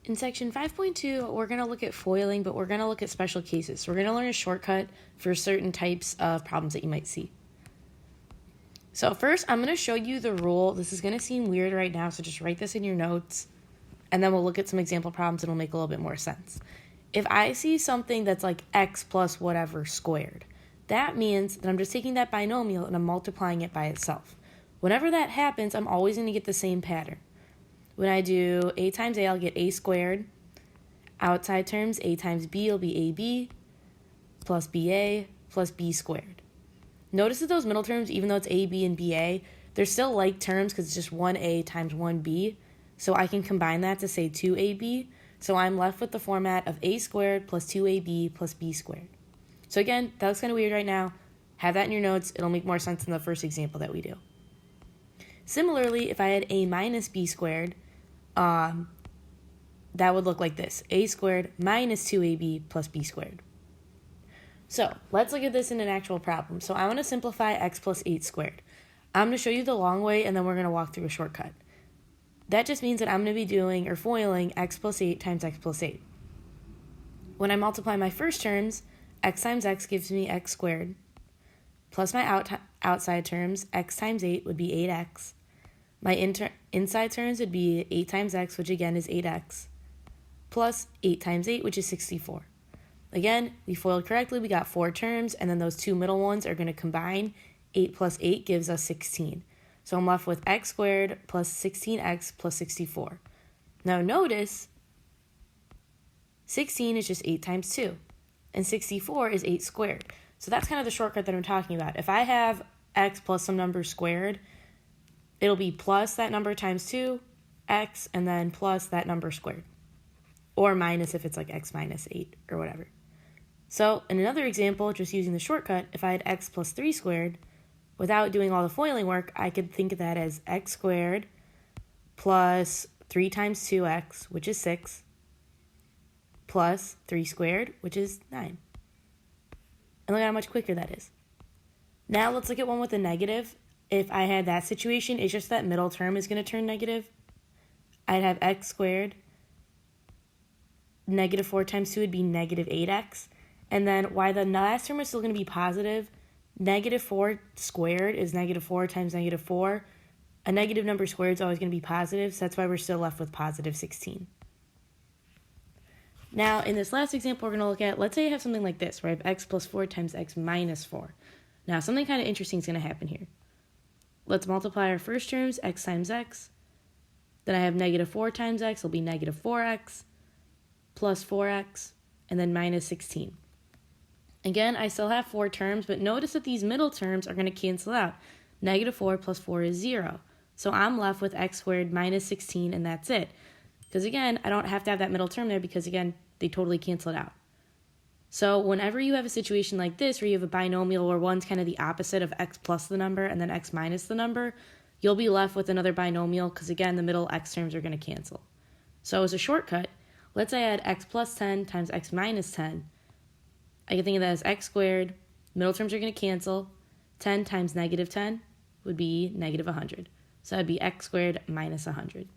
In section 5.2, we're going to look at foiling, but we're going to look at special cases. So we're going to learn a shortcut for certain types of problems that you might see. So first, I'm going to show you the rule. This is going to seem weird right now, so just write this in your notes, and then we'll look at some example problems and it'll make a little bit more sense. If I see something that's like x plus whatever squared, that means that I'm just taking that binomial and I'm multiplying it by itself. Whenever that happens, I'm always going to get the same pattern. When I do a times a, I'll get a squared. Outside terms, a times b will be ab plus ba plus b squared. Notice that those middle terms, even though it's ab and ba, they're still like terms because it's just 1a times 1b. So I can combine that to say 2ab. So I'm left with the format of a squared plus 2ab plus b squared. So again, that looks kind of weird right now. Have that in your notes. It'll make more sense in the first example that we do. Similarly, if I had a minus b squared, that would look like this. A squared minus 2ab plus b squared. So let's look at this in an actual problem. So I want to simplify x plus 8 squared. I'm going to show you the long way, and then we're going to walk through a shortcut. That just means that I'm going to be doing or foiling x plus 8 times x plus 8. When I multiply my first terms, x times x gives me x squared, plus my outside terms, x times 8 would be 8x. My inside terms would be 8 times x, which again is 8x, plus 8 times 8, which is 64. Again, we foiled correctly. We got 4 terms, and then those two middle ones are going to combine. 8 plus 8 gives us 16. So I'm left with x squared plus 16x plus 64. Now notice, 16 is just 8 times 2, and 64 is 8 squared. So that's kind of the shortcut that I'm talking about. If I have x plus some number squared, it'll be plus that number times 2, x, and then plus that number squared. Or minus if it's like x minus 8 or whatever. So in another example, just using the shortcut, if I had x plus 3 squared, without doing all the foiling work, I could think of that as x squared plus 3 times 2x, which is 6, plus 3 squared, which is 9. And look at how much quicker that is. Now let's look at one with a negative. If I had that situation, it's just that middle term is going to turn negative. I'd have x squared. Negative 4 times 2 would be negative 8x. And then while the last term is still going to be positive, negative 4 squared is negative 4 times negative 4. A negative number squared is always going to be positive, so that's why we're still left with positive 16. Now, in this last example we're going to look at, let's say I have something like this, where I have x plus 4 times x minus 4. Now, something kind of interesting is going to happen here. Let's multiply our first terms, x times x. Then I have negative 4 times x will be negative 4x, plus 4x, and then minus 16. Again, I still have 4 terms, but notice that these middle terms are going to cancel out. Negative 4 plus 4 is 0. So I'm left with x squared minus 16, and that's it. Because again, I don't have to have that middle term there because, again, they totally cancel it out. So whenever you have a situation like this where you have a binomial where one's kind of the opposite of x plus the number and then x minus the number, you'll be left with another binomial because, again, the middle x terms are going to cancel. So as a shortcut, let's say I had x plus 10 times x minus 10. I can think of that as x squared. Middle terms are going to cancel. 10 times negative 10 would be negative 100. So that would be x squared minus 100.